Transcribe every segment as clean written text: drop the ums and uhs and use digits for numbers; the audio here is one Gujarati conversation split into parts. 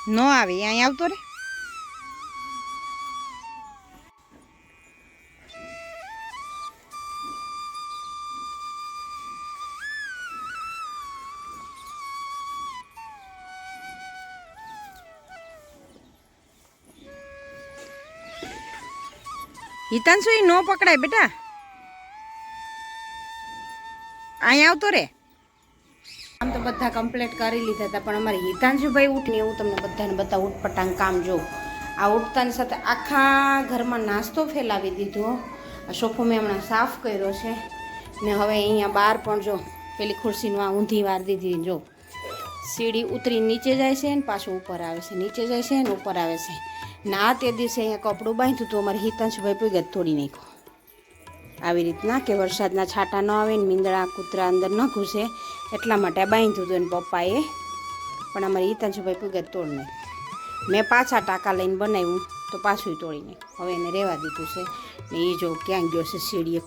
નો આવે અહીં આવતો રે. હિતાંશુ એ નો પકડાય બેટા, અહીં આવતો રે. આમ તો બધા કમ્પ્લીટ કરી લીધા હતા, પણ અમારે હિતાંશુભાઈ ઉઠને એવું તમને બધાને બતાવું ઉઠપટાંગ કામ જો. આ ઉઠતાની સાથે આખા ઘરમાં નાસ્તો ફેલાવી દીધો. આ સોફો મેં હમણાં સાફ કર્યો છે ને હવે અહીંયા બહાર પણ જો પેલી ખુરશીનું આ ઊંધી વાર દીધી. જો સીડી ઉતરી નીચે જાય છે ને પાછું ઉપર આવે છે, નીચે જાય છે ને ઉપર આવે છે. ના તે દિવસે અહીંયા કપડું બાંધ્યું હતું અમારે હિતાંશુભાઈ પીગત તોડી નાખ્યું. આવી રીતના કે વરસાદના છાંટા ન આવે ને મીંદડા કૂતરા અંદર ન ઘૂસે એટલા માટે બાંધ્યું હતું એને પપ્પાએ. પણ અમારે હિતાંશુભાઈ પીગત તોડી નાખ્યું. મેં પાછા ટાંકા લઈને બનાવ્યું તો પાછું તોડી નાખ્યું. હવે એને રહેવા દીધું છે ને એ જો ક્યાં ગયો છે સીડીએ.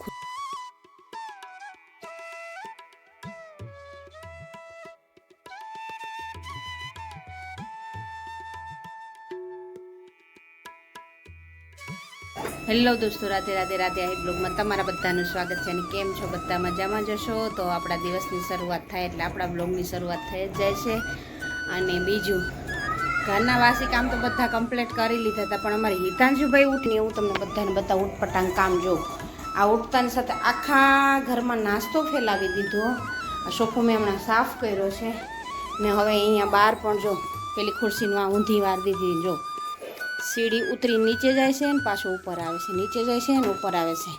હેલો દોસ્તો, રાધે રાધે રાધે આહિર બ્લોગમાં તમારા બધાનું સ્વાગત છે. અને કેમ છો બધા? મજામાં જશો તો આપણા દિવસની શરૂઆત થાય એટલે આપણા બ્લોગની શરૂઆત થઈ જ જાય છે. અને બીજું ઘરના વાસી કામ તો બધા કમ્પ્લીટ કરી લીધા હતા, પણ અમારે હિતાંશુભાઈ ઉઠને એવું તમને બધાને બતાવું ઉઠપટાંગ કામ જો. આ ઉઠતાની સાથે આખા ઘરમાં નાસ્તો ફેલાવી દીધો. આ સોફો મેં હમણાં સાફ કર્યો છે ને હવે અહીંયા બહાર પણ જો પેલી ખુરશીનું આ ઊંધી વાર દીધી. જો સીડી ઉતરી નીચે જાય છે ને પાછું ઉપર આવે છે, નીચે જાય છે ને ઉપર આવે છે.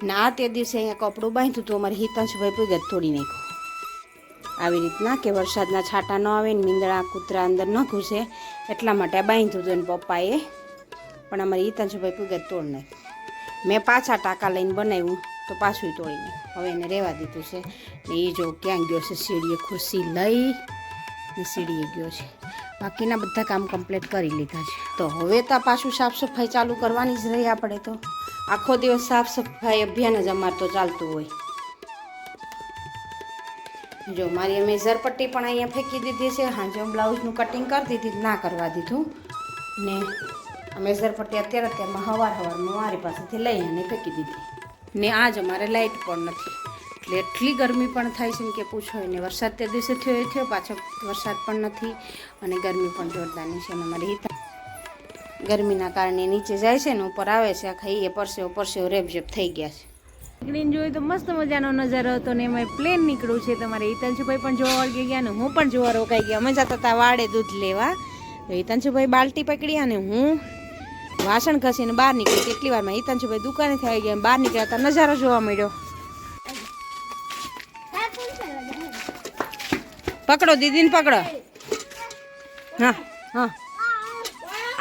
ના તે દિવસે અહીંયા કપડું બાંધ્યું હતું અમારે હિતાંશુભાઈ પીગત તોડી નાખ્યું. આવી રીતના કે વરસાદના છાંટા ન આવે ને મીંદડા કૂતરા અંદર ન ઘૂસે એટલા માટે બાંધ્યું હતું એને પપ્પાએ. પણ અમારે હિતાંશુભાઈ પીગત તોડી નાખ્યું. મેં પાછા ટાંકા લઈને બનાવ્યું તો પાછું તોડી નાખ્યું. હવે એને રહેવા દીધું છે ને એ જો ક્યાં ગયો છે સીડીએ ખુરશી લઈ ને સીડીએ ગયો છે. બાકીના બધા કામ કમ્પ્લીટ કરી લીધા છે. તો હવે તો પાછું સાફ સફાઈ ચાલુ કરવાની જ રહી. આપણે તો આખો દિવસ સાફ સફાઈ અભિયાન જ અમારે તો ચાલતું હોય. જો મારી મેઝર પટ્ટી પણ અહીંયા ફેંકી દીધી છે. હાંજે બ્લાઉઝનું કટિંગ કરી દીધી, ના કરવા દીધું ને આ મેઝર પટ્ટી અત્યારમાં સવારમાં મારી પાસેથી લઈ અને ફેંકી દીધી. ને આજ અમારે લાઇટ પણ નથી એટલે એટલી ગરમી પણ થાય છે ને કે પૂછો ને. વરસાદ તે દિવસે થયો એ થયો, પાછો વરસાદ પણ નથી અને ગરમી પણ જોરદારની છે. અને અમારી હિતા ગરમીના કારણે નીચે જાય છે ને ઉપર આવે છે. આખા એ પરસેવો રેપઝેપ થઈ ગયા છે. નીકળીને જોયું તો મસ્ત મજાનો નજારો હતો ને એમાં પ્લેન નીકળ્યું છે. તમારે હિતાંશુભાઈ પણ જોવા વળગી ગયા ને હું પણ જોવા રોકાઈ ગયા. અમે જતા હતા વાડે દૂધ લેવા. તો હિતાંશુભાઈ બાલટી પકડી અને હું વાસણ ઘસીને બહાર નીકળી. કેટલી વારમાં હિતાંશુભાઈ દુકાનેથી આવી ગયા. બહાર નીકળ્યા હતા નજારો જોવા મળ્યો. પકડો દીદીને પકડો. હા હા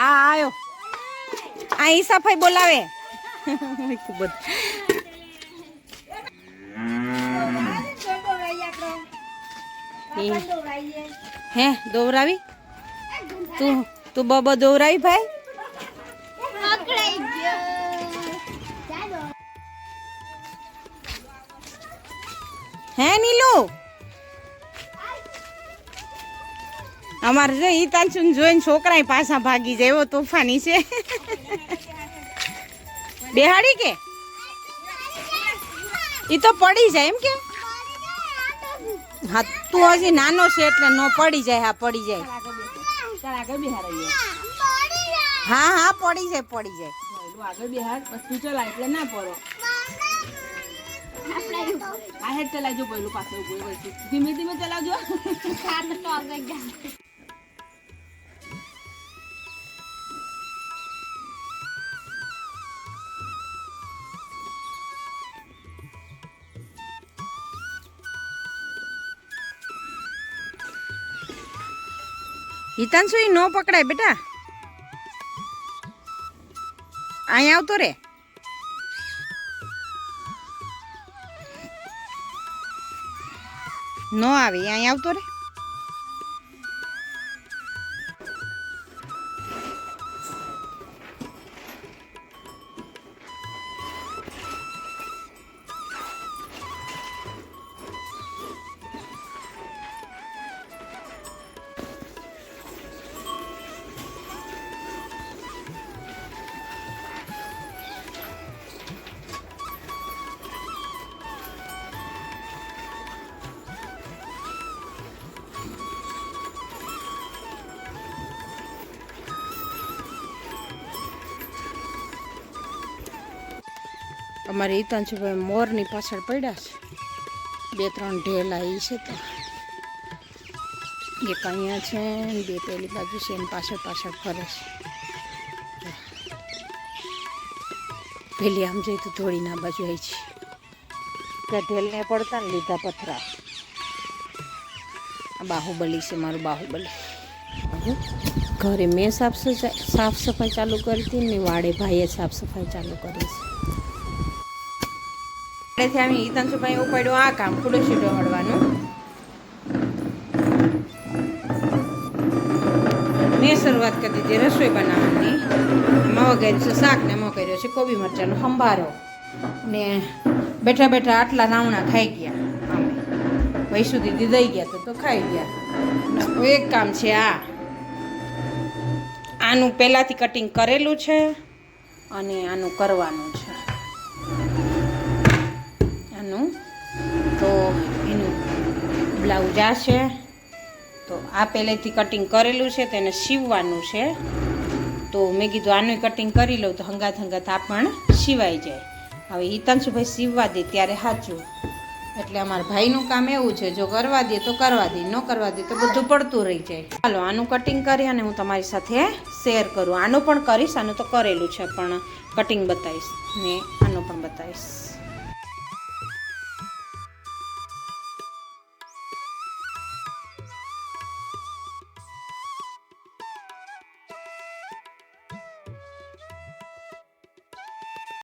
આ આવ્યો. આ ઈસાફાઈ બોલાવે. ખૂબ જ હે દોવરાવી તું બબો દોવરાવી ભાઈ. હે નીલુ અમારે જો હિતાંશુ જોઈને છોકરા પાછા ભાગી જાય એવો તોફાની છે. બેહાડી કે ઈ તો પડી જાય એમ કે. હા તું હજી નાનો છે એટલે નો પડી જાય. હા પડી જાય. હા હા પડી જાય પડી જાય. આગળ બિહાર પછી ચલાય એટલે ના પડો. આ હેડ ચલાવજો પહેલું પાછળ ધીમે ધીમે ચલાવજો. હિતાંશુ એ નો પકડાય બેટા, અહીં આવતો રે. નો આવે અહીં આવતો રે. અમારે હિતાંશુભાઈ મોરની પાછળ પડ્યા છે 2-3 ઢેલા એ છે તો એક અહીંયા છે ને 2 પેલી બાજુ છે એની પાછળ પાછળ ફરે છે પેલી આમ જઈ તો થોડી ના બાજુ આવી છે ત્યાં ઢેલને પડતા ને લીધા પથરા આ બાહુબલી છે મારું બાહુબલી ઘરે મેં સાફ સફાઈ ચાલુ કરી હતી ને વાડે ભાઈએ સાફ સફાઈ ચાલુ કરી છે એટલે અમે હિતાંશુભાઈ ઉપાડ્યું આ કામ ખુડોશી ડોહળવાનું મેં શરૂઆત કરી દીધી રસોઈ બનાવવાની એમાં વઘાર્યું છે શાક ને એમાં કર્યો છે કોબી મરચાંનો સંભારો ને બેઠા બેઠા આટલા નાવણા ખાઈ ગયા અમે ભાઈ સુધી દઈ ગયા તો ખાઈ ગયા એક કામ છે આનું પહેલાંથી કટિંગ કરેલું છે અને આનું કરવાનું છે આનું તો એનું બ્લાઉઝ આ છે તો આ પહેલેથી કટિંગ કરેલું છે તેને સીવવાનું છે તો મેં કીધું આનું કટિંગ કરી લઉં તો હંગાત આ પણ સિવાઈ જાય હવે હિતાંશુભાઈ સીવવા દે ત્યારે સાચું એટલે અમારા ભાઈનું કામ એવું છે જો કરવા દે તો કરવા દે ન કરવા દે તો બધું પડતું રહી જાય ચાલો આનું કટિંગ કરી અને હું તમારી સાથે શેર કરું આનું પણ કરીશ આનું તો કરેલું છે પણ કટિંગ બતાવીશ ને આનું પણ બતાવીશ